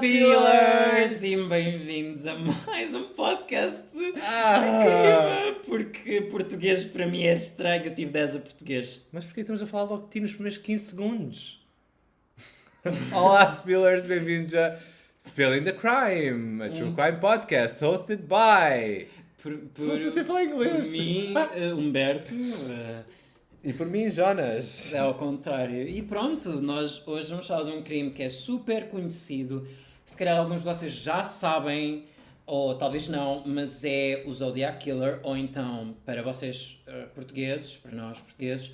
Spillers! E bem-vindos a mais um podcast incrível, porque português para mim é estranho, eu tive 10 a português. Mas porquê estamos a falar logo de ti nos primeiros 15 segundos? Olá, Spillers, bem-vindos a Spilling the Crime, a True Crime Podcast, hosted by... Você fala inglês. Por mim, Humberto... E por mim, Jonas. É ao contrário. E pronto, nós hoje vamos falar de um crime que é super conhecido. Se calhar alguns de vocês já sabem, ou talvez não, mas é o Zodiac Killer, ou então, para vocês portugueses, para nós portugueses,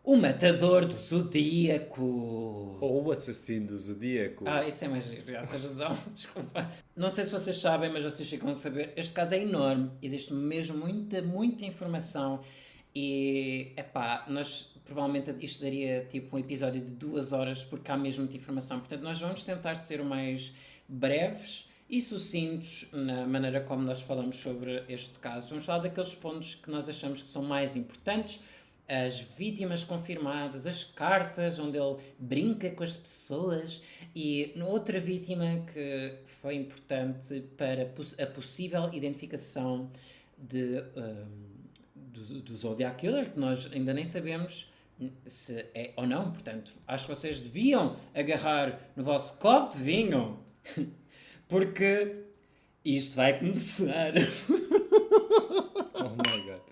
o Matador do Zodíaco. Ou o Assassino do Zodíaco. Isso é mais giro, já tens razão, desculpa. Não sei se vocês sabem, mas vocês ficam a saber, este caso é enorme, existe mesmo muita informação. E, nós provavelmente isto daria tipo um episódio de 2 horas porque há mesmo muita informação. Portanto, nós vamos tentar ser o mais breves e sucintos na maneira como nós falamos sobre este caso. Vamos falar daqueles pontos que nós achamos que são mais importantes, as vítimas confirmadas, as cartas onde ele brinca com as pessoas e outra vítima que foi importante para a possível identificação do Zodiac Killer, que nós ainda nem sabemos se é ou não. Portanto, acho que vocês deviam agarrar no vosso copo de vinho, porque isto vai começar. Oh my God.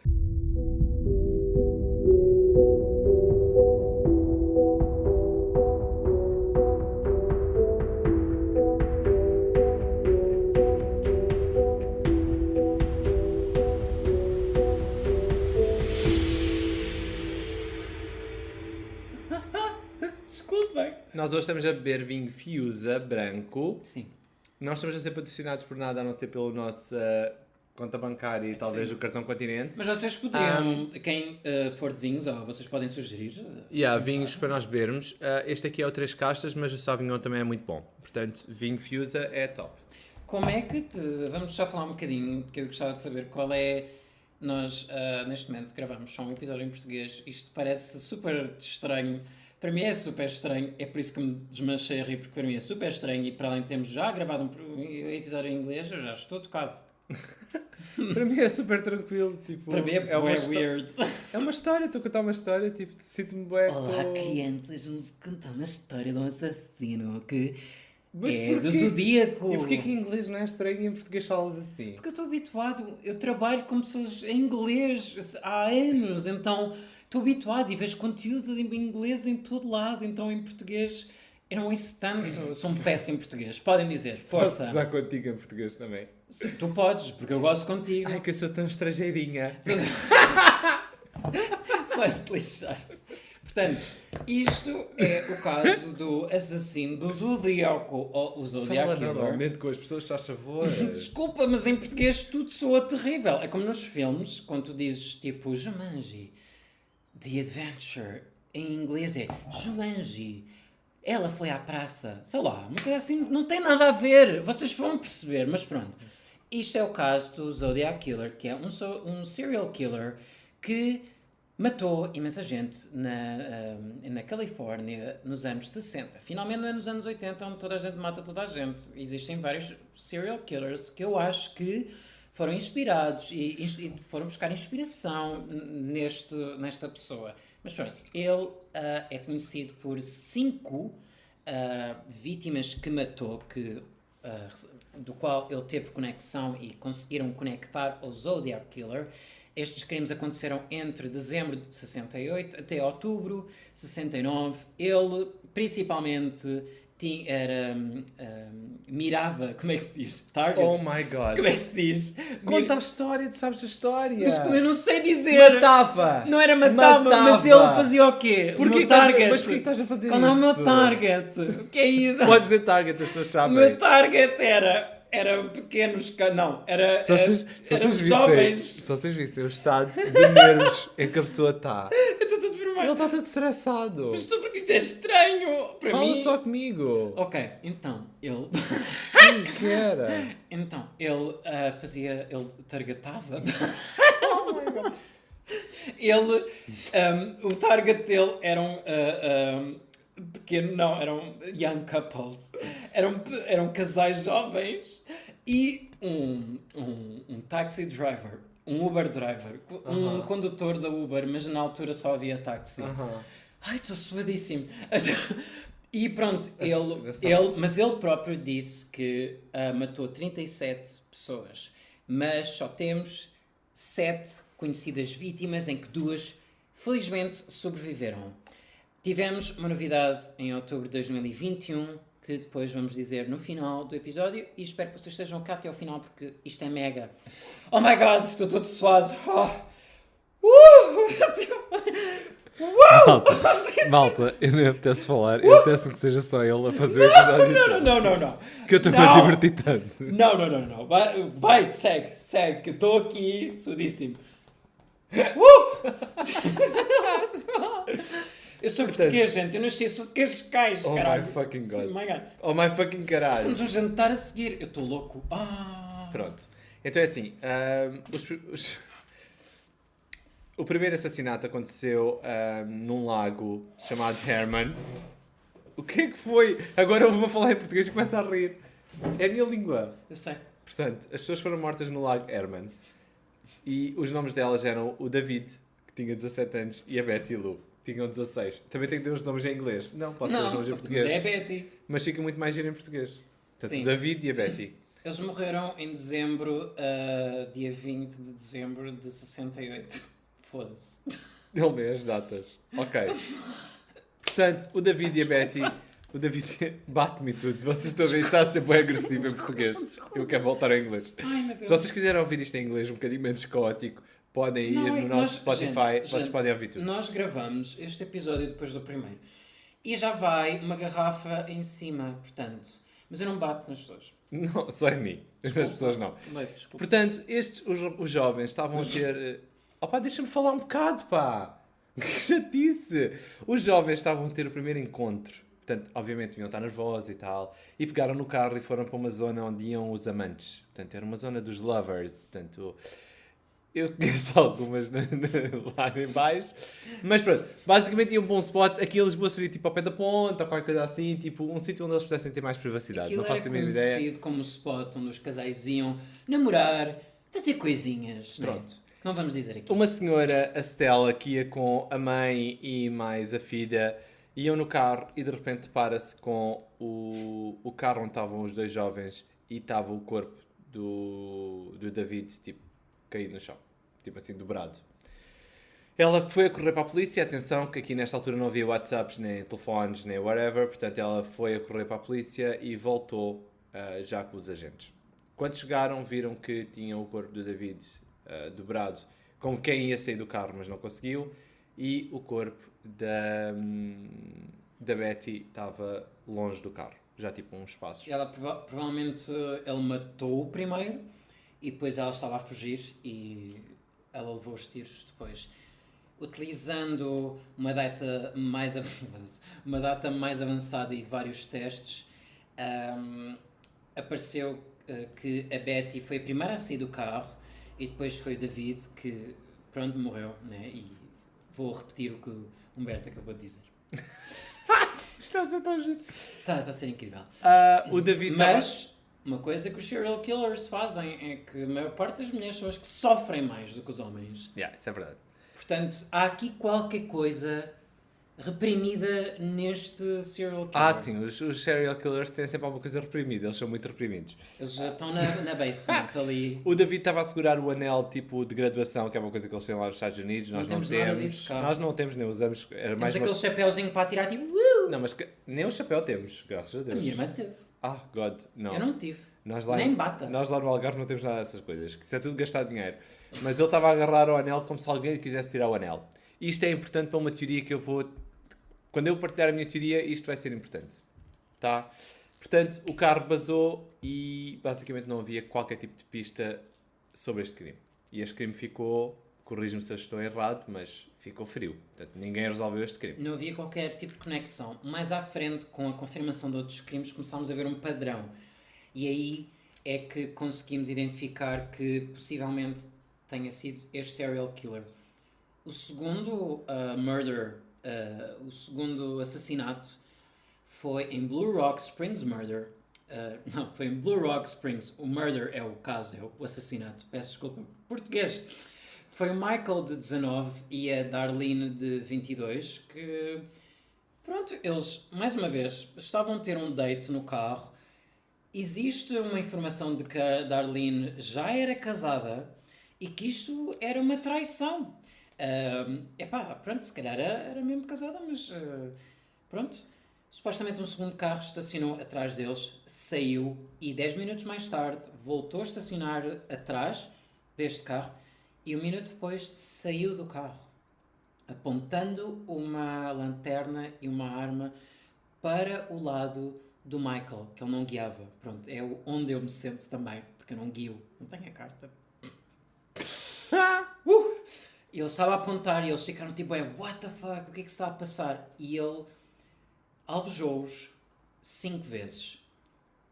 Desculpem. Nós hoje estamos a beber vinho Fiusa branco. Sim. Não estamos a ser patrocinados por nada, a não ser pela nossa conta bancária e talvez o cartão Continente. Mas vocês poderiam, quem for de vinhos, vocês podem sugerir. Vinhos para nós bebermos. Este aqui é o 3 castas, mas o Sauvignon também é muito bom. Portanto, vinho Fiusa é top. Como é que vamos já falar um bocadinho, porque eu gostava de saber qual é... Nós, neste momento, gravamos só um episódio em português. Isto parece super estranho. Para mim é super estranho. É por isso que me desmanchei a rir, porque para mim é super estranho. E para além de termos já gravado um episódio em inglês, eu já estou tocado. Para mim é super tranquilo. Tipo, para mim é weird. É uma história, estou a contar uma história. Tipo, sinto-me bem. Olá, crianças, vamos contar uma história de um assassino que... Mas é do Zodíaco. E porquê que em inglês não é estranho e em português falas assim? Porque eu estou habituado, eu trabalho com pessoas em inglês há anos, então estou habituado e vejo conteúdo em inglês em todo lado, então em português eu não ouço tanto, eu sou um péssimo português, podem dizer, força. Posso usar contigo em português também? Sim, tu podes, porque eu gosto contigo. Ai, que eu sou tão estrangeirinha. Vai-te lixar. Portanto, isto é o caso do assassino do Zodíaco, ou o Zodiac Fala Killer. normalmente com as pessoas, faz favor. Desculpa, mas em português tudo soa terrível. É como nos filmes, quando tu dizes tipo Jumanji, The Adventure, em inglês é Jumanji. Ela foi à praça, sei lá, uma coisa assim, não tem nada a ver. Vocês vão perceber, mas pronto. Isto é o caso do Zodiac Killer, que é um serial killer que matou imensa gente na Califórnia nos anos 60. Finalmente não é nos anos 80, onde toda a gente mata toda a gente. Existem vários serial killers que eu acho que foram inspirados e foram buscar inspiração nesta pessoa. Mas pronto, ele é conhecido por 5 vítimas que matou, do qual ele teve conexão e conseguiram conectar ao Zodiac Killer. Estes crimes aconteceram entre dezembro de 68 até outubro de 69. Ele, principalmente, mirava... Como é que se diz? Target? Oh my God. Como é que se diz? Conta a história, tu sabes a história. Mas como eu não sei dizer... Matava. Não era matava, mas ele fazia o quê? Porquê O meu target. Mas porquê que estás a fazer Qual isso? é o meu target? O que é isso? Podes dizer target, as pessoas O sabem. meu target era pequenos... Não, era... Se vocês jovens. Se vocês vissem o estado de nervos em que a pessoa está. Eu estou todo vermelho. Ele está todo estressado. Mas tu, porque isto é estranho. Para Fala mim... só comigo. Ok, então, ele... Sim, que era. Então, ele fazia... Ele targetava... Oh my God. Ele... o target dele eram pequeno, não, eram young couples. Eram casais jovens e um taxi driver, um Uber driver, um condutor da Uber, mas na altura só havia táxi. Ai, estou suadíssimo. E pronto, mas ele próprio disse que matou 37 pessoas, mas só temos 7 conhecidas vítimas, em que 2, felizmente, sobreviveram. Tivemos uma novidade em outubro de 2021, que depois vamos dizer no final do episódio, e espero que vocês estejam cá até ao final, porque isto é mega. Oh my god, estou todo suado. Malta, eu nem apetece falar, eu apetece-me que seja só ele a fazer o episódio. Não. Que eu estou a divertir tanto. Não. Vai, segue, que eu estou aqui sudíssimo. Eu sou português, gente. Eu nasci, sou de Cascais, caralho. My fucking god. Oh my god. Oh my fucking caralho. Estamos a jantar a seguir. Eu estou louco. Pronto. Então é assim. O primeiro assassinato aconteceu num lago chamado Herman. O que é que foi? Agora ouve-me a falar em português e começa a rir. É a minha língua. Eu sei. Portanto, as pessoas foram mortas no lago Herman. E os nomes delas eram o David, que tinha 17 anos, e a Betty Lou, que tinham 16. Também tem que ter os nomes em inglês. Não, posso ter os nomes em português. Mas é a Betty. Mas fica muito mais giro em português. Portanto, Sim. o David e a Betty. Eles morreram em dezembro, dia 20 de dezembro de 68. Foda-se. Ele lê as datas. Ok. Portanto, o David e a Betty... O David bate-me tudo. Se vocês estão a ver, está a ser bem agressivo em português. Eu quero voltar ao inglês. Ai, meu Deus. Se vocês quiserem ouvir isto em inglês um bocadinho menos caótico, podem ir no nosso Spotify. Vocês podem ouvir tudo. Nós gravamos este episódio depois do primeiro. E já vai uma garrafa em cima, portanto. Mas eu não bato nas pessoas. Não, só em mim. Desculpa. As pessoas não. Desculpa. Portanto, os jovens estavam a ter... Opá, deixa-me falar um bocado, pá. Que chatice. Os jovens estavam a ter o primeiro encontro. Portanto, obviamente, deviam estar nervosos e tal. E pegaram no carro e foram para uma zona onde iam os amantes. Portanto, era uma zona dos lovers. Portanto, eu conheço algumas lá em baixo. Mas pronto, basicamente iam para um spot. Aqui em Lisboa seria tipo ao pé da ponta ou qualquer coisa assim. Tipo um sítio onde eles pudessem ter mais privacidade. Aquilo não faço a mínima era ideia. conhecido como o spot onde os casais iam namorar, fazer coisinhas. Pronto. Né? Não vamos dizer aqui. Uma senhora, a Stella, que ia com a mãe e mais a filha, iam no carro e de repente para-se com o carro onde estavam os 2 jovens e estava o corpo do David, tipo, caído no chão. Tipo assim, dobrado. Ela foi a correr para a polícia. Atenção que aqui nesta altura não havia WhatsApps, nem telefones, nem whatever. Portanto, ela foi a correr para a polícia e voltou já com os agentes. Quando chegaram, viram que tinham o corpo do David dobrado, com quem ia sair do carro, mas não conseguiu. E o corpo da Betty estava longe do carro, já tipo uns passos. Ela provavelmente ele matou-o primeiro e depois ela estava a fugir e ela levou os tiros depois. Utilizando uma data mais avançada e de vários testes, apareceu que a Betty foi a primeira a sair do carro e depois foi o David que, pronto, morreu, né? E vou repetir o que o Humberto acabou de dizer. Está a ser tão giro. Está a ser incrível. O David Mas, uma coisa que os serial killers fazem é que a maior parte das mulheres são as que sofrem mais do que os homens. Isso é verdade. Portanto, há aqui qualquer coisa reprimida neste serial killer. Sim, os serial killers têm sempre alguma coisa reprimida, eles são muito reprimidos. Eles já estão na basement ali. O David estava a segurar o anel tipo de graduação, que é uma coisa que eles têm lá nos Estados Unidos, nós não temos nada temos. disso cá. Nós não temos, nem usamos. Era Temos mais aquele chapéuzinho para atirar tipo... Não, mas nem o chapéu temos, graças a A Deus. minha irmã teve. God, não. Eu não tive. Nós lá Nem bata. Nós lá no Algarve não temos nada dessas coisas, que isso é tudo gastar dinheiro. Mas ele estava a agarrar o anel como se alguém lhe quisesse tirar o anel. E isto é importante para uma teoria que eu vou... Quando eu partilhar a minha teoria, isto vai ser importante. Tá? Portanto, o carro basou e basicamente não havia qualquer tipo de pista sobre este crime. E este crime ficou, corrijo-me se eu estou errado, mas ficou frio. Portanto, ninguém resolveu este crime. Não havia qualquer tipo de conexão. Mais à frente, com a confirmação de outros crimes, começámos a ver um padrão. E aí é que conseguimos identificar que possivelmente tenha sido este serial killer. O segundo o segundo assassinato foi em Blue Rock Springs Murder. Não, foi em Blue Rock Springs. O murder é o caso, é o assassinato. Peço desculpa. Português. Foi o Michael, de 19, e a Darlene, de 22, que... Pronto, eles, mais uma vez, estavam a ter um date no carro. Existe uma informação de que a Darlene já era casada e que isto era uma traição. Pronto, se calhar era mesmo casada, mas... pronto. Supostamente um segundo carro estacionou atrás deles, saiu e 10 minutos mais tarde voltou a estacionar atrás deste carro e 1 minuto depois saiu do carro, apontando uma lanterna e uma arma para o lado do Michael, que ele não guiava. Pronto, é onde eu me sento também, porque eu não guio, não tenho a carta. E ele estava a apontar e eles ficaram tipo, what the fuck, o que é que se está a passar? E ele... alvejou-os 5 vezes.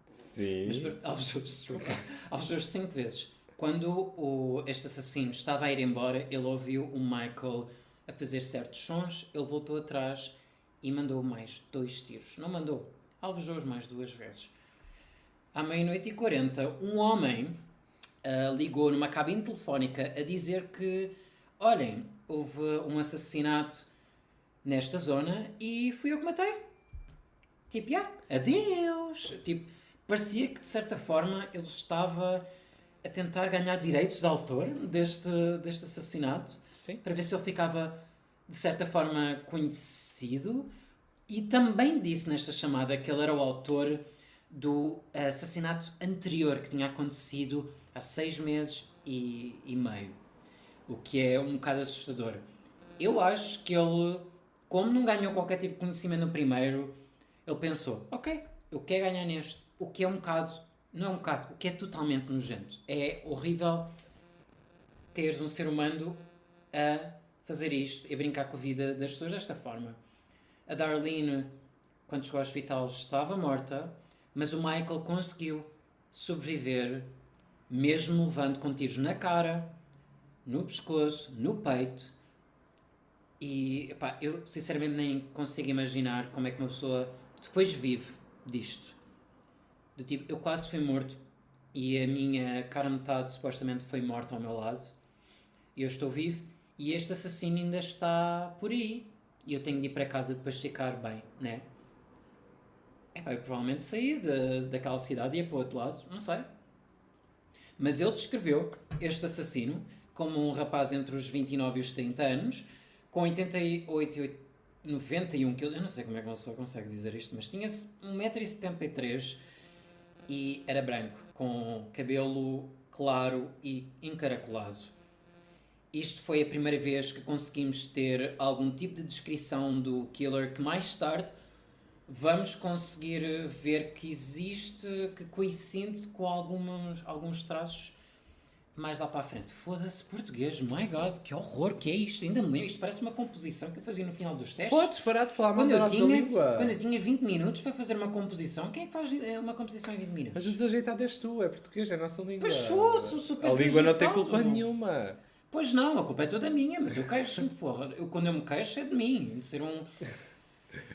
Sim. Alvejou-os 5 vezes. Quando este assassino estava a ir embora, ele ouviu o Michael a fazer certos sons, ele voltou atrás e mandou mais 2 tiros. Não mandou, alvejou-os mais 2 vezes. À 00:40, um homem ligou numa cabine telefónica a dizer que, olhem, houve um assassinato nesta zona e fui eu que matei. Tipo, adeus. Tipo, parecia que de certa forma ele estava a tentar ganhar direitos de autor deste assassinato. Sim. Para ver se ele ficava de certa forma conhecido. E também disse nesta chamada que ele era o autor do assassinato anterior que tinha acontecido há 6 meses e meio. O que é um bocado assustador. Eu acho que ele, como não ganhou qualquer tipo de conhecimento no primeiro, ele pensou, ok, eu quero ganhar neste. O que é um bocado, não é um bocado, o que é totalmente nojento. É horrível teres um ser humano a fazer isto e a brincar com a vida das pessoas desta forma. A Darlene, quando chegou ao hospital, estava morta, mas o Michael conseguiu sobreviver, mesmo levando com tiros na cara, no pescoço, no peito. E eu sinceramente nem consigo imaginar como é que uma pessoa depois vive disto. Do tipo, eu quase fui morto e a minha cara metade supostamente foi morta ao meu lado. E eu estou vivo e este assassino ainda está por aí. E eu tenho de ir para casa depois de ficar bem, né? Eu provavelmente saí daquela cidade e ia para o outro lado, não sei. Mas ele descreveu este assassino como um rapaz entre os 29 e os 30 anos, com 88, 91 kg, eu não sei como é que uma pessoa consegue dizer isto, mas tinha 1,73 m e era branco, com cabelo claro e encaracolado. Isto foi a primeira vez que conseguimos ter algum tipo de descrição do killer, que mais tarde vamos conseguir ver que existe, que coincide com alguns traços mais lá para a frente. Foda-se, português, my God, que horror, que é isto? Ainda me lembro, isto parece uma composição que eu fazia no final dos testes. Podes parar de falar mal da nossa língua. Quando eu tinha 20 minutos para fazer uma composição, quem é que faz uma composição em 20 minutos? Mas o desajeitado és tu, é português, é a nossa língua. Pois sou super A língua não tem desajeitado. culpa nenhuma. Pois não, a culpa é toda minha, mas eu queixo-me, porra. Quando eu me queixo é de mim, de ser um...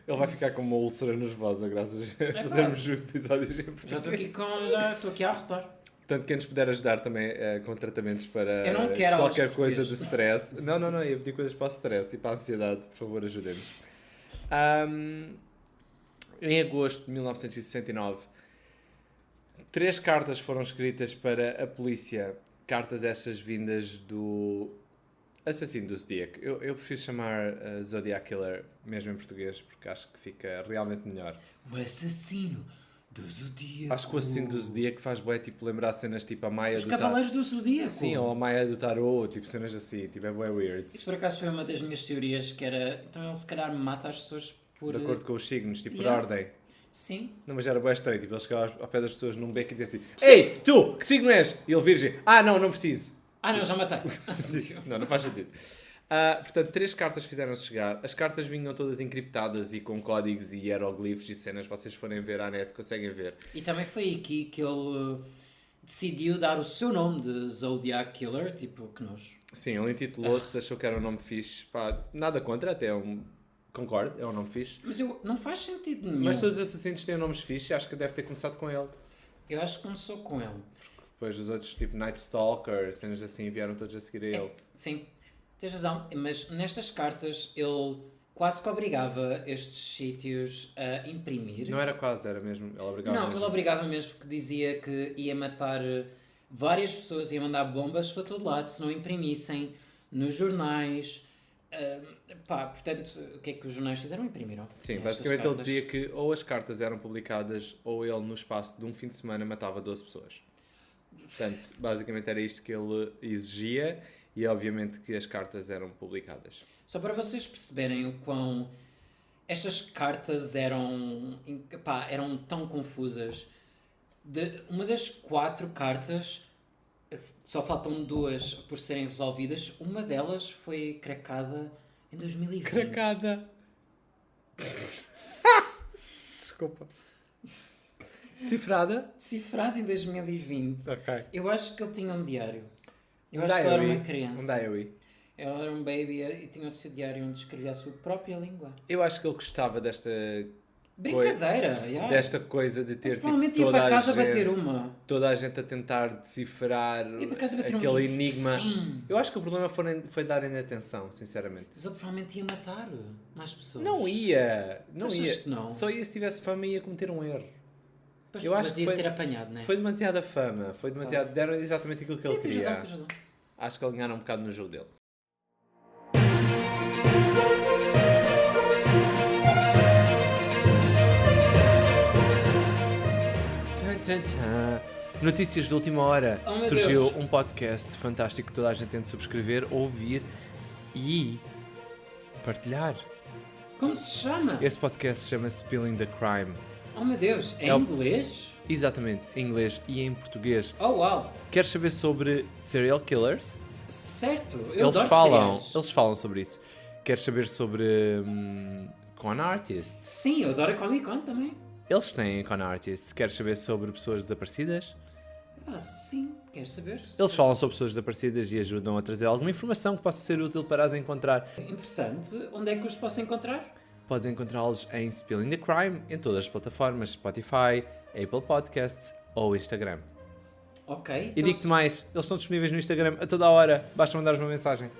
Ele vai ficar com uma úlcera nervosa graças a fazermos episódios em português. Já estou aqui a arrotar. Portanto, quem nos puder ajudar também com tratamentos para Eu não quero qualquer coisa do stress. Não, eu ia pedir coisas para o stress e para a ansiedade, por favor, ajudem-nos. Em agosto de 1969, 3 cartas foram escritas para a polícia. Cartas estas vindas do assassino do Zodiac. Eu prefiro chamar Zodiac Killer, mesmo em português, porque acho que fica realmente melhor. O assassino do Zodíaco. Acho que o assassino do Zodíaco faz bué, tipo, lembrar cenas tipo a Maia Os do Cavaleiros do Zodíaco. Sim, ou a Maia do Tarot, tipo cenas assim, tipo, é bué weird. Isso por acaso foi uma das minhas teorias, que era, então ele se calhar mata as pessoas por... De acordo com os signos, tipo, por Yeah. ordem. Sim. Não, mas era bué estranho, tipo, ele chegava ao pé das pessoas num beco e dizia assim: Ei, tu, que signo és? E ele virgem: Ah, não preciso. Ah não, já matei. Não faz sentido. Portanto, 3 cartas fizeram-se chegar. As cartas vinham todas encriptadas e com códigos e hieroglifos e cenas. Vocês forem ver à net, conseguem ver. E também foi aqui que ele decidiu dar o seu nome de Zodiac Killer, tipo, que nós... Sim, ele intitulou-se, achou que era um nome fixe. Pá, nada contra, até Concordo, é um nome fixe. Mas não faz sentido nenhum. Mas todos os assassinos têm nomes fixe, acho que deve ter começado com ele. Eu acho que começou com ele. Depois os outros, tipo Night Stalker, cenas assim, vieram todos a seguir a ele. Sim, tens razão. Mas nestas cartas ele quase que obrigava estes sítios a imprimir. Não era quase, era mesmo. Ele obrigava Não, mesmo. ele obrigava mesmo porque dizia que ia matar várias pessoas, ia mandar bombas para todo lado se não imprimissem nos jornais. Portanto, o que é que os jornais fizeram? Imprimiram. Sim, estas basicamente cartas. ele dizia que ou as cartas eram publicadas ou ele no espaço de um fim de semana matava 12 pessoas. Portanto, basicamente era isto que ele exigia e obviamente que as cartas eram publicadas. Só para vocês perceberem o quão estas cartas eram tão confusas. Uma das 4 cartas, só faltam 2 por serem resolvidas. Uma delas foi cracada em 2020. Cracada! Desculpa. Decifrada? Decifrada em 2020. Ok. Eu acho que ele tinha um diário. Eu Um acho que ele era diary. uma criança. Um diary. Ele era um baby e tinha o seu diário onde escrevia a sua própria língua. Eu acho que ele gostava desta Brincadeira, yeah. desta coisa de ter tipo, Provavelmente ia toda para a casa gente, bater uma. toda a gente a tentar decifrar Ia para casa bater aquele um. enigma. Sim. Eu acho que o problema foi darem atenção, sinceramente. Mas ele provavelmente ia matar mais pessoas. Não ia, não Achas ia. que não? Só ia se tivesse fama e ia cometer um erro. Pois, Eu acho mas que ia foi- ser apanhado, não é? Foi demasiada fama, foi demasiado. Deram exatamente aquilo que Sim, ele tens queria. razão, tens razão. Acho que ele ganharam um bocado no jogo dele. Tchan, tchan, tchan. Notícias de última hora. Oh, meu Surgiu Deus. um podcast fantástico que toda a gente tem de subscrever, ouvir e partilhar. Como se chama? Esse podcast chama-se Spilling the Crime. Oh meu Deus, em É o- inglês? Exatamente, em inglês e em português. Oh uau, Queres saber sobre serial killers? certo, eu Eles adoro falam, cereais. eles falam sobre isso. Queres saber sobre con artists? Sim, eu adoro a Comic Con também. Eles têm con artists. Queres saber sobre pessoas desaparecidas? Sim, quero saber. Eles falam sobre pessoas desaparecidas e ajudam a trazer alguma informação que possa ser útil para as encontrar. Interessante. Onde é que os posso encontrar? Podes encontrá-los em Spilling the Crime em todas as plataformas, Spotify, Apple Podcasts ou Instagram. Ok. E então digo-te mais, eles estão disponíveis no Instagram a toda a hora. Basta mandar-nos uma mensagem.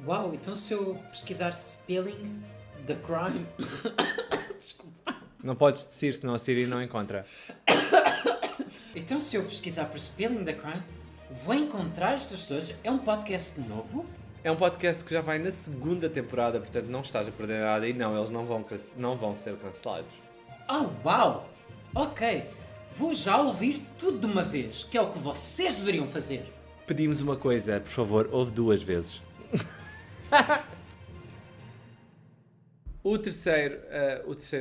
Uau, então se eu pesquisar Spilling the Crime... Desculpa. Não podes descer, senão a Siri não encontra. Então se eu pesquisar por Spilling the Crime, vou encontrar estas pessoas? É um podcast novo? É um podcast que já vai na segunda temporada, portanto não estás a perder nada e não, eles não vão ser cancelados. Oh, uau! Ok, vou já ouvir tudo de uma vez, que é o que vocês deveriam fazer. Pedimos uma coisa, por favor, ouve 2 vezes. O terceiro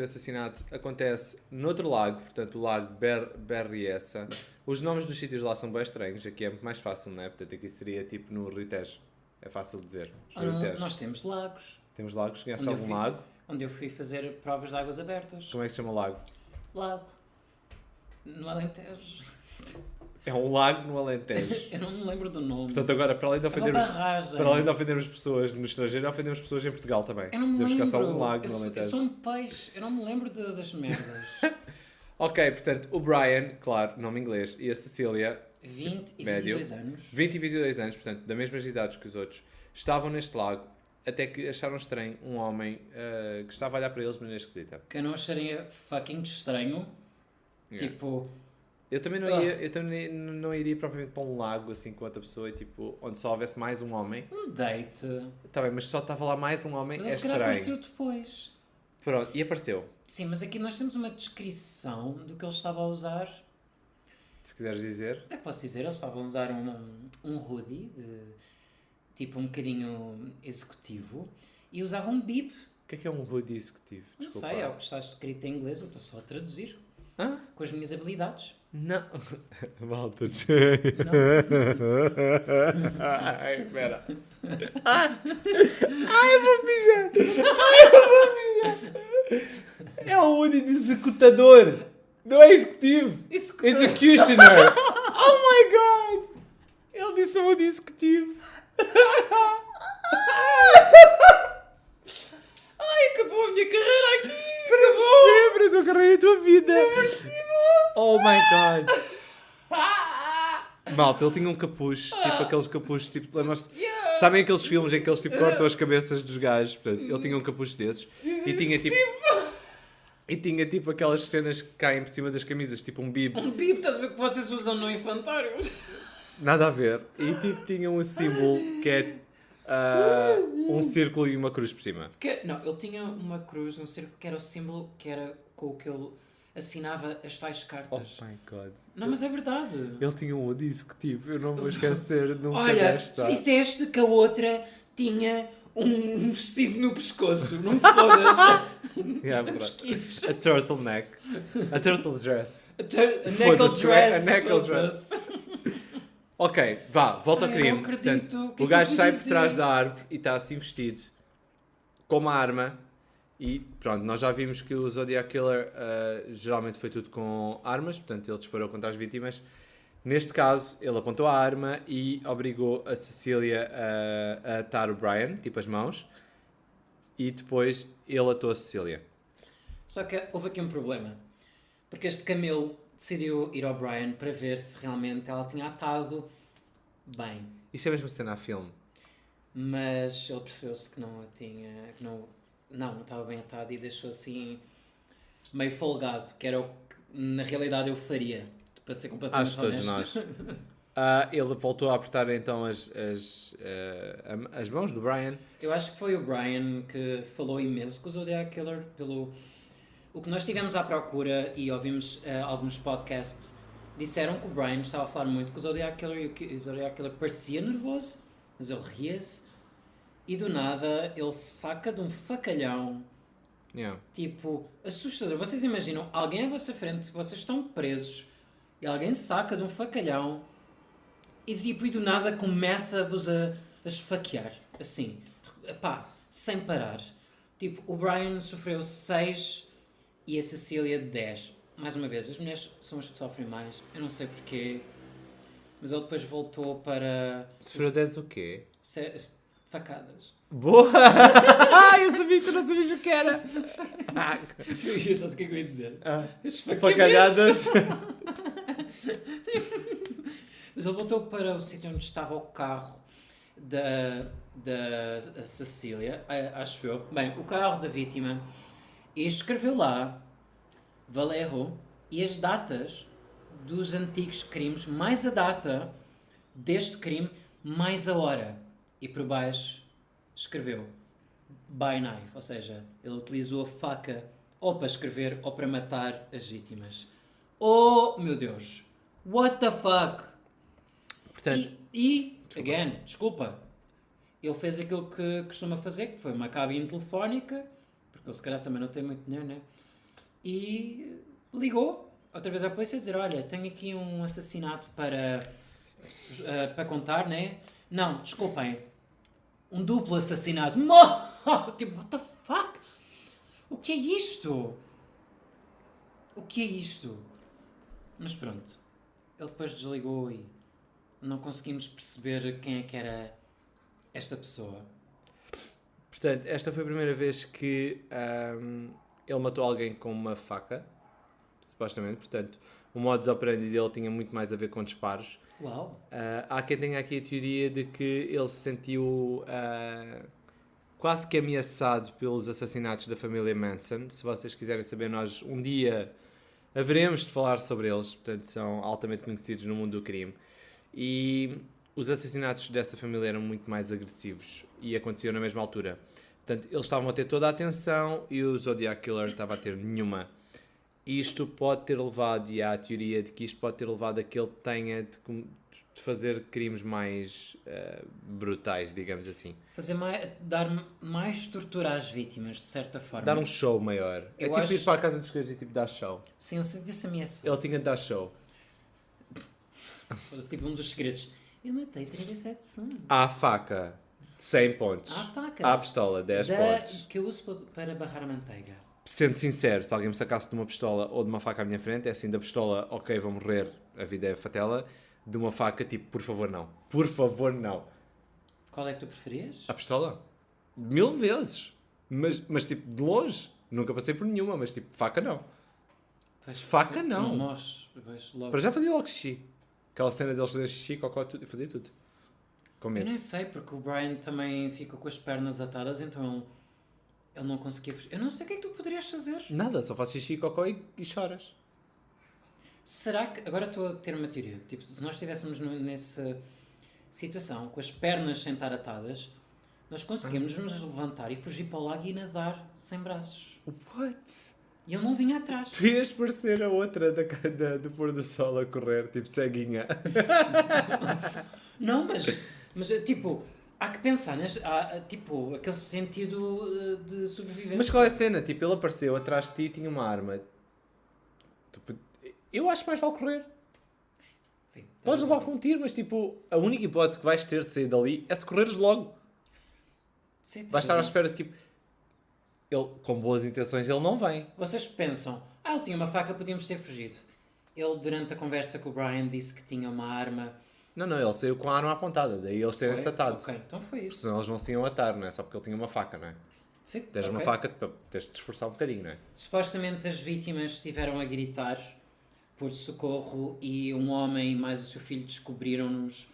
assassinato acontece noutro lago, portanto o lago Berryessa. Os nomes dos sítios lá são bem estranhos, aqui é muito mais fácil, não é? Portanto aqui seria tipo no Rio Tejo. É fácil de dizer. Rio Tejo. Nós temos lagos, Temos lagos, conheces Onde eu algum fui. lago? onde eu fui fazer provas de águas abertas. Como é que se chama o lago? Lago. No Alentejo. É um lago no Alentejo. Eu não me lembro do nome. Portanto agora, para além de É uma ofendermos... barragem. Para além de ofendermos pessoas no estrangeiro, ofendemos pessoas em Portugal também. Eu não me Dizemos que há só lembro. um lago eu, no sou, eu Alentejo. sou um peixe. Eu não me lembro das merdas. Ok, portanto, o Brian, claro, nome inglês, e a Cecília, 20 e Médio. 22 anos. 20 e 22 anos, portanto, da mesmas idades que os outros, estavam neste lago, até que acharam estranho um homem que estava a olhar para eles de maneira esquisita. Que eu não acharia fucking estranho. Yeah. Tipo, Eu também não iria propriamente para um lago assim com outra pessoa, e, tipo, onde só houvesse mais um homem. um date. Está bem, mas só estava lá mais um homem, Mas é ele se calhar estranho. apareceu depois. Pronto, e apareceu. Sim, mas aqui nós temos uma descrição do que ele estava a usar. Se quiseres dizer. Eu posso dizer, ele estava a usar um hoodie de tipo um bocadinho executivo e usava um bib. O que é um hoodie executivo? Não Desculpa. sei, é o que está escrito em inglês, eu estou só a traduzir Hã? com as minhas habilidades. Não. Malta, Não. Ai, espera. Ai, eu vou mijar. Ai, eu vou mijar. É um hoodie de executador. Não é executivo. Isso que Executioner. Oh my god. Ele disse um hoodie executivo. Ai, acabou a minha carreira aqui. Para sempre a tua carreira e a tua vida. Oh my God. Malta, ele tinha um capuz, tipo aqueles capuzes, tipo, lembras-te? Sabem aqueles filmes em que eles tipo cortam as cabeças dos gajos? Portanto, ele tinha um capuz desses e tinha tipo... E tinha tipo aquelas cenas que caem por cima das camisas, tipo um bib. Um bib, estás a ver que vocês usam no infantário? Nada a ver. E tipo tinha um símbolo que é um círculo e uma cruz por cima. Não, ele tinha uma cruz, um círculo que era o símbolo que era com o que ele assinava as tais cartas. Oh my God. Não, mas é verdade. Ele tinha um executivo, eu não vou esquecer nunca Olha, desta. tu disseste que a outra tinha um vestido no pescoço, não te fodas. Yeah, Mosquitos. a turtleneck. A turtle dress. A neckle Foda-se, dress. a neckle foda-se. Ok, vá, volta ao Ai, crime. não acredito. Portanto, O que é o que gajo eu sai fui por trás dizer? da árvore e está assim vestido com uma arma. E pronto, nós já vimos que o Zodiac Killer geralmente foi tudo com armas, portanto ele disparou contra as vítimas. Neste caso, ele apontou a arma e obrigou a Cecília a atar o Brian, tipo as mãos, e depois ele atou a Cecília. Só que houve aqui um problema. Porque este Camilo decidiu ir ao Brian para ver se realmente ela tinha atado bem. Isto é a mesma cena a filme. Mas ele percebeu-se que não a tinha. Que não estava bem atado e deixou assim meio folgado, que era o que na realidade eu faria, para ser completamente Acho todos honesto. nós. Ele voltou a apertar então as mãos do Brian. Eu acho que foi o Brian que falou imenso com o Zodiac Killer pelo... O que nós estivemos à procura e ouvimos alguns podcasts disseram que o Brian estava a falar muito com o Zodiac Killer e o Zodiac Killer parecia nervoso, mas ele ria-se e do nada ele saca de um facalhão Yeah. tipo assustador. Vocês imaginam alguém à vossa frente, vocês estão presos e alguém saca de um facalhão e tipo e do nada começa-vos a esfaquear assim, pá, sem parar. Tipo, o Brian sofreu 6 e a Cecília 10. Mais uma vez, as mulheres são as que sofrem mais. Eu não sei porquê. Mas ele depois voltou para... Sofreu 10 o quê? facadas. Boa! Eu sabia que tu não sabias o que era! Eu só sei o que é que eu ia dizer. Facalhadas! Mas ele voltou para o sítio onde estava o carro da Cecília, acho eu. Bem, o carro da vítima. E escreveu lá Valero e as datas dos antigos crimes, mais a data deste crime, mais a hora. E por baixo escreveu by knife, ou seja, ele utilizou a faca ou para escrever ou para matar as vítimas. Oh, meu Deus! What the fuck? Portanto, Desculpa, ele fez aquilo que costuma fazer, que foi uma cabine telefónica, porque ele se calhar também não tem muito dinheiro, né? E ligou outra vez à polícia a dizer, olha, tenho aqui um assassinato para contar, né? Não, desculpem, um duplo assassinato. Tipo, what the fuck? O que é isto? O que é isto? Mas pronto, ele depois desligou e não conseguimos perceber quem é que era esta pessoa. portanto, esta foi a primeira vez que ele matou alguém com uma faca, supostamente. Portanto, o modus operandi dele tinha muito mais a ver com disparos. Uau! Há quem tenha aqui a teoria de que ele se sentiu quase que ameaçado pelos assassinatos da família Manson. Se vocês quiserem saber, nós um dia haveremos de falar sobre eles. Portanto, são altamente conhecidos no mundo do crime. E os assassinatos dessa família eram muito mais agressivos e aconteciam na mesma altura. Portanto, eles estavam a ter toda a atenção e o Zodiac Killer estava a ter nenhuma. Isto pode ter levado, e há a teoria de que isto pode ter levado a que ele tenha de fazer crimes mais brutais, digamos assim. Dar mais tortura às vítimas, de certa forma. Dar um show maior. É tipo acho- ir para a casa dos coisas e tipo dar show. Sim, eu senti-se ameaçado. Ele tinha de dar show. Fosse tipo um dos segredos. Eu matei 37 pessoas. À faca, 100 pontos. À faca. À pistola, 10 pontos. Que eu uso para barrar a manteiga. Sendo sincero, se alguém me sacasse de uma pistola ou de uma faca à minha frente, é assim, da pistola, ok, vou morrer, a vida é fatela. De uma faca, tipo, por favor não. Por favor não. Qual é que tu preferias? A pistola? 1000 vezes. Mas tipo, de longe. Nunca passei por nenhuma, mas tipo, faca não. Pois, Faca não. Nós, logo. Para já fazia logo xixi. Aquela cena deles fazer xixi, cocó, tudo, fazia tudo. Com Eu medo. nem sei, porque o Brian também fica com as pernas atadas, então ele não conseguia... Eu não sei o que é que tu poderias fazer. Nada, só fazes xixi, cocó e choras. Será que... Agora estou a ter uma teoria. Tipo, se nós estivéssemos nessa situação, com as pernas sem estar atadas, nós conseguimos nos levantar e fugir para o lago e nadar sem braços. What? E ele não vinha atrás. Tu ias parecer a outra do pôr do sol a correr, tipo ceguinha. Não, mas tipo, há que pensar, tipo, aquele sentido de sobrevivência. Mas qual é a cena? Tipo, ele apareceu atrás de ti e tinha uma arma. Eu acho que mais vale correr. Sim, Podes levar com um tiro, mas tipo, a única hipótese que vais ter de sair dali é se correres logo. Sim, Vais estar à espera de tipo... Ele, com boas intenções, ele não vem. Vocês pensam, ele tinha uma faca, podíamos ter fugido. Ele, durante a conversa com o Brian, disse que tinha uma arma. Não, ele saiu com a arma apontada, daí eles terem-se atado. Ok, então foi isso. Senão eles não se iam atar, não é? Só porque ele tinha uma faca, não é? Sim, Tens uma ok. faca, tens de te esforçar um bocadinho, não é? Supostamente as vítimas estiveram a gritar por socorro e um homem e mais o seu filho descobriram-nos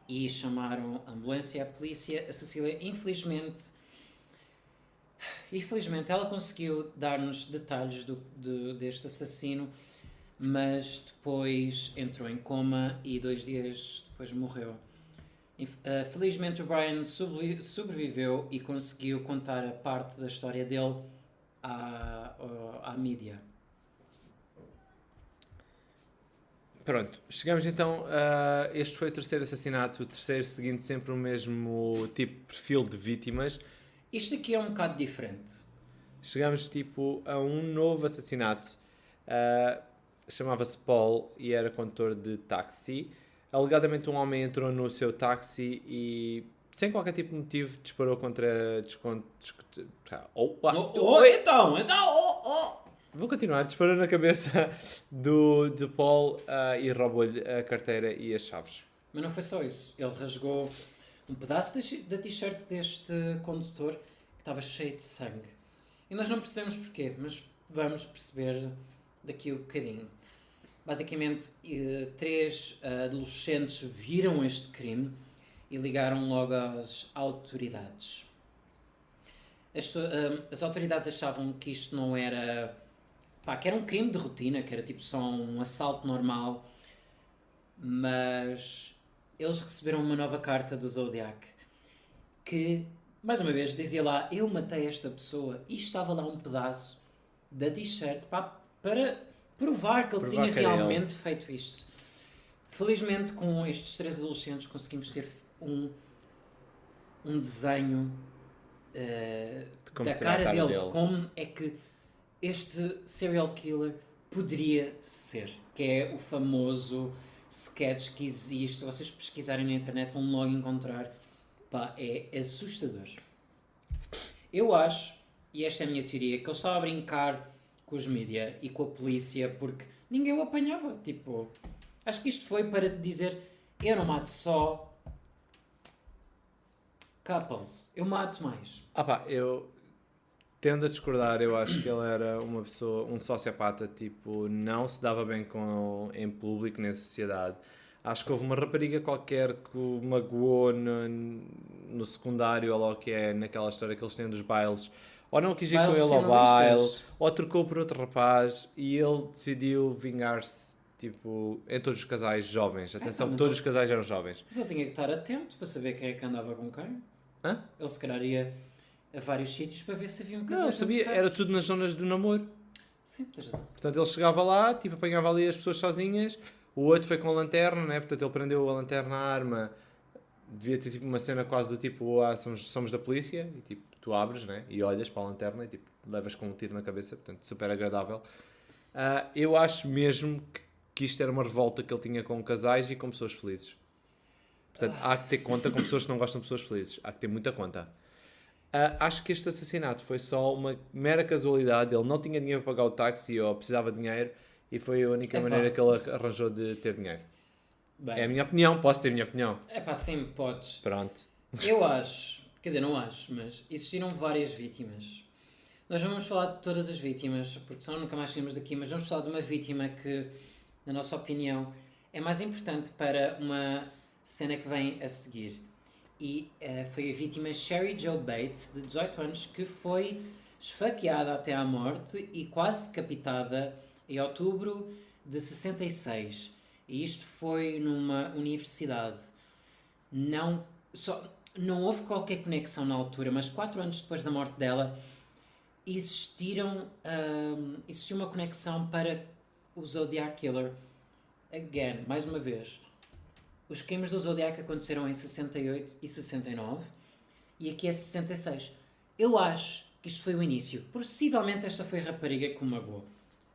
e chamaram a ambulância e a polícia. A Cecília, infelizmente ela conseguiu dar-nos detalhes deste assassino, mas depois entrou em coma e 2 dias depois morreu. Felizmente o Brian sobreviveu e conseguiu contar a parte da história dele à mídia. Pronto, chegamos então a... Este foi o terceiro assassinato, o terceiro seguindo sempre o mesmo tipo de perfil de vítimas. Isto aqui é um bocado diferente. Chegamos tipo a um novo assassinato. Chamava-se Paul e era condutor de táxi. Alegadamente um homem entrou no seu táxi e, sem qualquer tipo de motivo, disparou contra... Vou continuar. Disparou na cabeça de Paul e roubou-lhe a carteira e as chaves. Mas não foi só isso. Ele rasgou um pedaço da t-shirt deste condutor que estava cheio de sangue. E nós não percebemos porquê, mas vamos perceber daqui a um bocadinho. Basicamente, 3 adolescentes viram este crime e ligaram logo às autoridades. As autoridades achavam que isto não era... que era um crime de rotina, que era tipo só um assalto normal, mas eles receberam uma nova carta do Zodiac que, mais uma vez, dizia lá: eu matei esta pessoa, e estava lá um pedaço da t-shirt para provar que ele tinha realmente feito isto. Felizmente, com estes 3 adolescentes conseguimos ter um desenho da cara dele, de como é que este serial killer poderia ser, que é o famoso sketch que existe. Vocês pesquisarem na internet vão logo encontrar. É assustador. Eu acho, e esta é a minha teoria, que ele estava a brincar com os mídia e com a polícia porque ninguém o apanhava. Tipo, acho que isto foi para dizer: eu não mato só couples, eu mato mais. Eu tendo a discordar. Eu acho que ele era uma pessoa, um sociopata, tipo, não se dava bem em público, nem em sociedade. Acho que houve uma rapariga qualquer que o magoou no secundário, ou lá o que é, naquela história que eles têm dos bailes. Ou não quis ir com ele ao baile, ou trocou por outro rapaz, e ele decidiu vingar-se, tipo, em todos os casais jovens. Atenção, todos os casais eram jovens. Mas ele tinha que estar atento para saber quem é que andava com quem. Ele se calhar ia a vários sítios para ver se havia um casal. Não, sabia, era tudo nas zonas do namoro. Sim, tens razão. Portanto, ele chegava lá, tipo, apanhava ali as pessoas sozinhas. O outro foi com a lanterna, né? Portanto, ele prendeu a lanterna à arma. Devia ter tipo uma cena quase do tipo: somos da polícia. E tipo, tu abres, né? E olhas para a lanterna e tipo, levas com um tiro na cabeça. Portanto, super agradável. Eu acho mesmo que isto era uma revolta que ele tinha com casais e com pessoas felizes. Portanto, há que ter conta com pessoas que não gostam de pessoas felizes. Há que ter muita conta. Acho que este assassinato foi só uma mera casualidade. Ele não tinha dinheiro para pagar o táxi ou precisava de dinheiro. E foi a única maneira que ele arranjou de ter dinheiro. Bem, é a minha opinião, posso ter a minha opinião. Sim, podes. Pronto. Eu acho Quer dizer, não acho, mas existiram várias vítimas. Nós não vamos falar de todas as vítimas, porque senão nunca mais saímos daqui, mas vamos falar de uma vítima que, na nossa opinião, é mais importante para uma cena que vem a seguir. E foi a vítima Sherry Jo Bates, de 18 anos, que foi esfaqueada até à morte e quase decapitada em outubro de 66. E isto foi numa universidade. Não houve qualquer conexão na altura, mas 4 anos depois da morte dela existiu uma conexão para o Zodiac Killer. Again, mais uma vez, os crimes do Zodiac aconteceram em 68 e 69 e aqui é 66. Eu acho que isto foi o início. Possivelmente esta foi a rapariga que o magoou.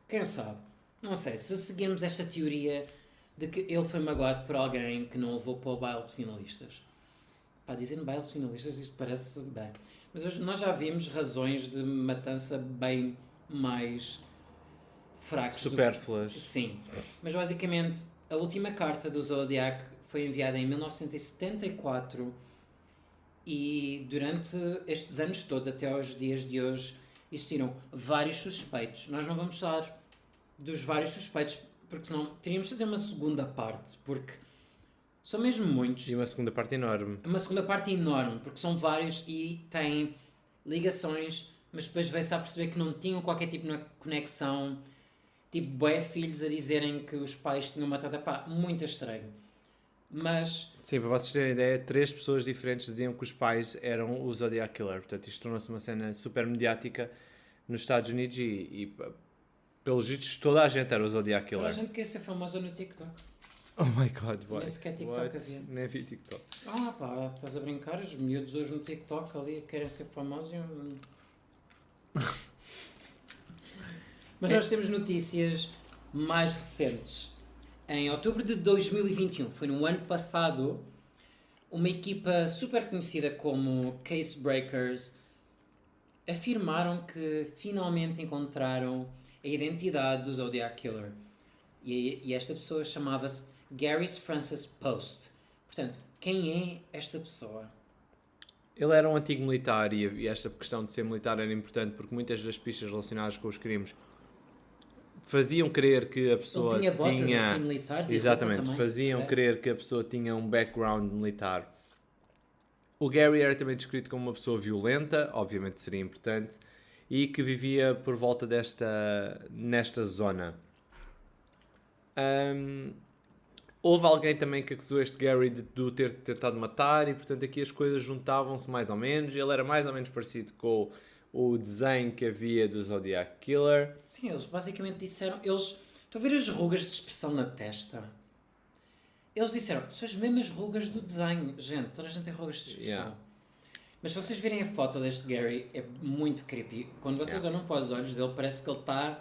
Quem sabe? Não sei, se seguirmos esta teoria de que ele foi magoado por alguém que não o levou para o baile de finalistas. Pá, dizendo baile de finalistas isto parece bem. Mas hoje nós já vimos razões de matança bem mais fracas. Supérfluas. Sim. Mas basicamente, a última carta do Zodiac foi enviada em 1974 e durante estes anos todos, até aos dias de hoje, existiram vários suspeitos. Nós não vamos falar dos vários suspeitos, porque senão teríamos de fazer uma segunda parte, porque são mesmo muitos. E uma segunda parte enorme. Uma segunda parte enorme, porque são vários e têm ligações, mas depois veio-se a perceber que não tinham qualquer tipo de conexão. Tipo, bué filhos a dizerem que os pais tinham matado. Pá, muito estranho. Mas... Sim, para vocês terem ideia, 3 pessoas diferentes diziam que os pais eram o Zodiac Killer. Portanto, isto tornou-se uma cena super mediática nos Estados Unidos e pelos vistos, toda a gente era o Zodiac Killer. Toda a gente queria ser famosa no TikTok. Oh my god, Nem sequer TikTok havia. Nem vi TikTok. Ah pá, estás a brincar? Os miúdos hoje no TikTok ali querem ser famosos. Mas nós temos notícias mais recentes. Em outubro de 2021, foi no ano passado, uma equipa super conhecida como Case Breakers afirmaram que finalmente encontraram a identidade do Zodiac Killer. E esta pessoa chamava-se Gary Francis Post. Portanto, quem é esta pessoa? Ele era um antigo militar e esta questão de ser militar era importante porque muitas das pistas relacionadas com os crimes faziam crer que a pessoa tinha botas assim militares. Exatamente, faziam crer que a pessoa tinha um background militar. O Gary era também descrito como uma pessoa violenta, obviamente seria importante, e que vivia por volta nesta zona. Houve alguém também que acusou este Gary de o ter tentado matar e, portanto, aqui as coisas juntavam-se mais ou menos. Ele era mais ou menos parecido com o desenho que havia do Zodiac Killer. Sim, eles basicamente disseram... Estão a ver as rugas de expressão na testa? Eles disseram, são as mesmas rugas do desenho. Gente, toda a gente tem rugas de expressão. Yeah. Mas se vocês virem a foto deste Gary, é muito creepy. Quando vocês olham para os olhos dele, parece que ele está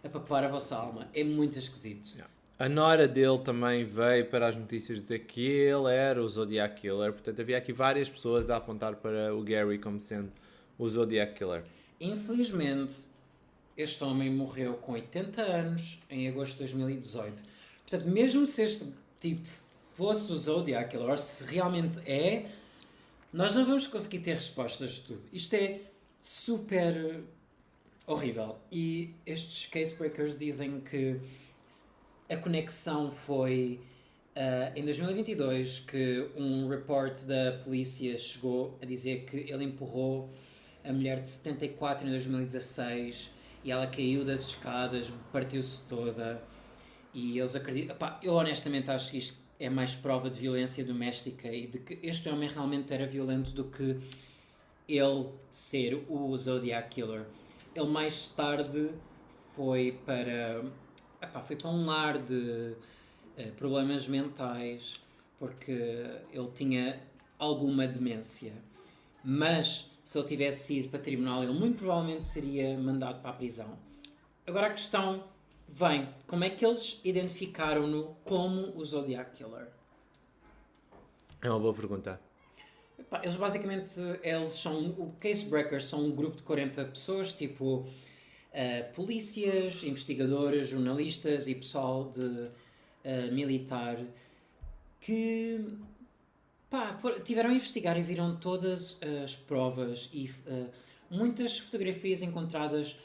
a papar a vossa alma. É muito esquisito. Yeah. A nora dele também veio para as notícias dizer que ele era o Zodiac Killer. Portanto, havia aqui várias pessoas a apontar para o Gary como sendo o Zodiac Killer. Infelizmente, este homem morreu com 80 anos em agosto de 2018. Portanto, mesmo se este tipo fosse o Zodiac Killer, ou se realmente é, nós não vamos conseguir ter respostas de tudo. Isto é super horrível. E estes casebreakers dizem que a conexão foi em 2022, que um report da polícia chegou a dizer que ele empurrou a mulher de 74 em 2016 e ela caiu das escadas, partiu-se toda. E eles acreditam... eu honestamente acho que isto é mais prova de violência doméstica e de que este homem realmente era violento do que ele ser o Zodiac Killer. Ele mais tarde foi para um lar de problemas mentais, porque ele tinha alguma demência. Mas se ele tivesse ido para tribunal, ele muito provavelmente seria mandado para a prisão. Agora a questão vem, como é que eles identificaram-no como o Zodiac Killer? É uma boa pergunta. Eles basicamente, o Case Breakers são um grupo de 40 pessoas, tipo polícias, investigadores, jornalistas e pessoal de militar, que Tiveram a investigar e viram todas as provas e muitas fotografias encontradas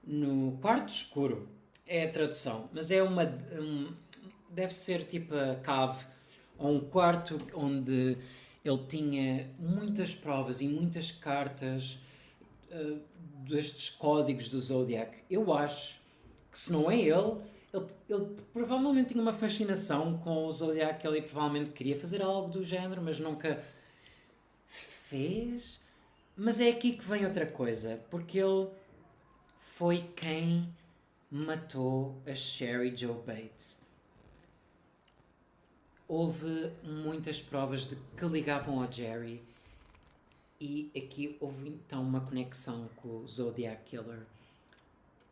no quarto escuro. É a tradução, mas é deve ser tipo a cave ou um quarto onde ele tinha muitas provas e muitas cartas destes códigos do Zodiac. Eu acho que se não é ele provavelmente tinha uma fascinação com o Zodiac, ele provavelmente queria fazer algo do género, mas nunca fez. Mas é aqui que vem outra coisa, porque ele foi quem matou a Cheri Jo Bates. Houve muitas provas de que ligavam ao Jerry e aqui houve então uma conexão com o Zodiac Killer.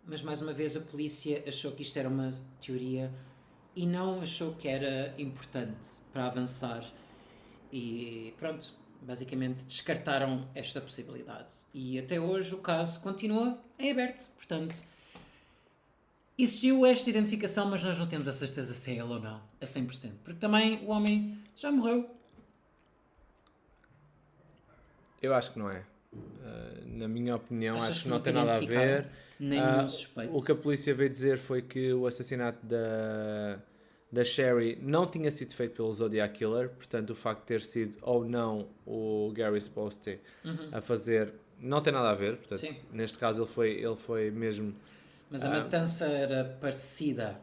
Mas mais uma vez a polícia achou que isto era uma teoria e não achou que era importante para avançar. E pronto, basicamente descartaram esta possibilidade. E até hoje o caso continua em aberto. Portanto, existiu esta identificação, mas nós não temos a certeza se é ele ou não, a 100%. Porque também o homem já morreu. Eu acho que não é. Na minha opinião, Achas acho que que não nunca tem nada a identificaram ver. nenhum suspeito? O que a polícia veio dizer foi que o assassinato da Cheri não tinha sido feito pelo Zodiac Killer, portanto o facto de ter sido ou não o Gary Spostee a fazer não tem nada a ver, portanto, Sim. neste caso ele foi mesmo... Mas a matança era parecida.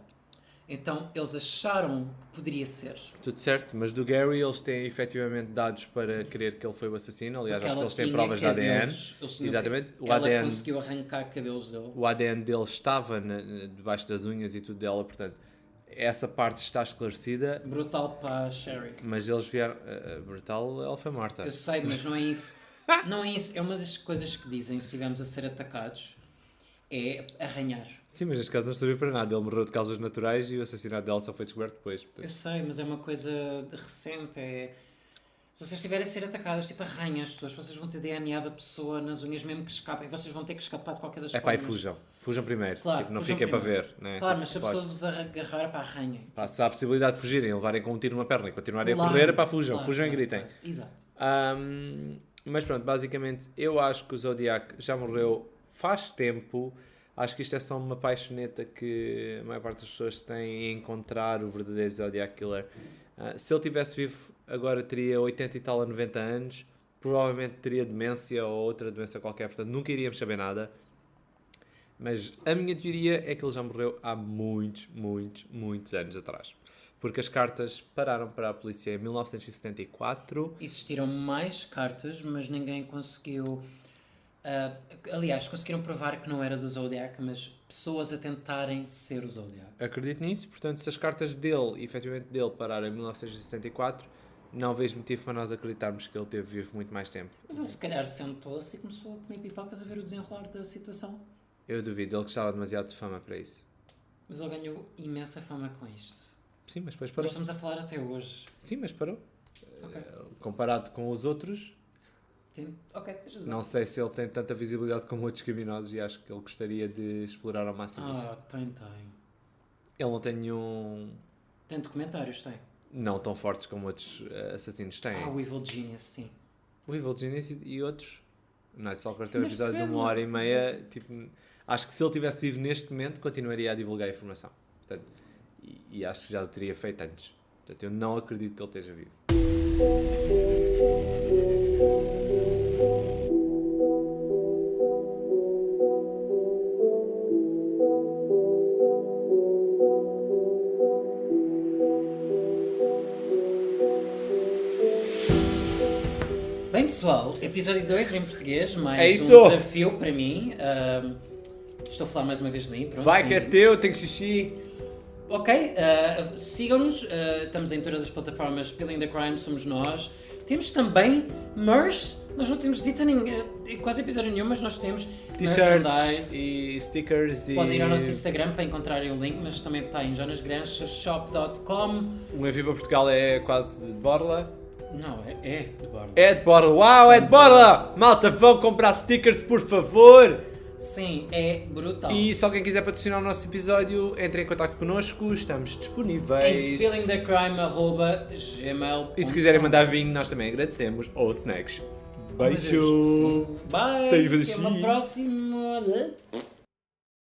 Então eles acharam que poderia ser. Tudo certo, mas do Gary eles têm efetivamente dados para crer que ele foi o assassino. Aliás, Porque acho que ela eles têm tinha provas de ADN. cabelos, eles tinham- Exatamente. O Ela ADN, conseguiu arrancar cabelos dele. o ADN dele estava debaixo das unhas e tudo dela, portanto, essa parte está esclarecida, Brutal para a Cheri. mas eles vieram... brutal, ela foi morta. Eu sei, mas não é isso. Não é isso. É uma das coisas que dizem se estivermos a ser atacados. É arranhar. Sim, mas neste caso não serviu para nada. Ele morreu de causas naturais e o assassinato dela só foi descoberto depois. Portanto. Eu sei, mas é uma coisa recente. Se vocês estiverem a ser atacados, tipo arranha as pessoas, vocês vão ter DNA da pessoa nas unhas mesmo que escapem. Vocês vão ter que escapar de qualquer das É pá, e formas. fujam. Fujam primeiro. Claro, Tipo, não fujam fiquem para primeiro. ver. Né? Claro, Tipo, mas se a faz. pessoa vos agarrar, para arranhem. Pá, se há a possibilidade de fugirem, levarem com um tiro na perna e continuarem Claro, a correr, pá, fujam. claro, Fujam claro, e gritem. claro. Exato. Mas pronto, basicamente, eu acho que o Zodiac já morreu faz tempo. Acho que isto é só uma paixoneta que a maior parte das pessoas tem em encontrar o verdadeiro Zodiac Killer. Se ele tivesse vivo, agora teria 80 e tal a 90 anos. Provavelmente teria demência ou outra doença qualquer. Portanto, nunca iríamos saber nada. Mas a minha teoria é que ele já morreu há muitos, muitos, muitos anos atrás. Porque as cartas pararam para a polícia em 1974. Existiram mais cartas, mas ninguém conseguiu... aliás, conseguiram provar que não era do Zodiac, mas pessoas a tentarem ser o Zodiac. Acredito nisso. Portanto, se as cartas dele, efetivamente dele, pararam em 1974, não vejo motivo para nós acreditarmos que ele teve vivo muito mais tempo. Mas ele se calhar sentou-se e começou a comer pipocas a ver o desenrolar da situação. Eu duvido, ele gostava demasiado de fama para isso. Mas ele ganhou imensa fama com isto. Sim, mas depois Nós parou. estamos a falar até hoje. Sim, mas parou. Ok. Comparado com os outros, Sim. Ok, tens razão. não sei se ele tem tanta visibilidade como outros criminosos e acho que ele gostaria de explorar ao máximo isso. Tem. Ele não tem nenhum... Tem documentários, tem. não tão fortes como outros assassinos têm. O Evil Genius, sim. O Evil Genius e outros. O Night Stalker tem um Deve episódio ser, de 1h30. Tipo, acho que se ele tivesse vivo neste momento, continuaria a divulgar a informação. Portanto, e acho que já o teria feito antes. Portanto, eu não acredito que ele esteja vivo. Bem pessoal, episódio 2 em português, mais É um isso. desafio para mim. Estou a falar mais uma vez de mim. Pronto, Vai que é bem-vindos. teu, tem xixi. Ok, sigam-nos, estamos em todas as plataformas, Spilling the Crime, somos nós. Temos também merch, nós não temos dito quase episódio nenhum, mas nós temos T-shirts merchandise. e stickers e... Podem ir ao nosso Instagram para encontrarem o link, mas também está em jonasgranchashop.com. Um envio para Portugal é quase de borla. Não, é de bordo. É de borla. Uau, é de borla! Malta, vão comprar stickers, por favor! Sim, é brutal. E se alguém quiser patrocinar o nosso episódio, entre em contato connosco, estamos disponíveis. Em spillingthecrime@gmail.com. E se quiserem mandar vinho, nós também agradecemos. Ou snacks. Beijo! Bye! Tem Até uma próxima.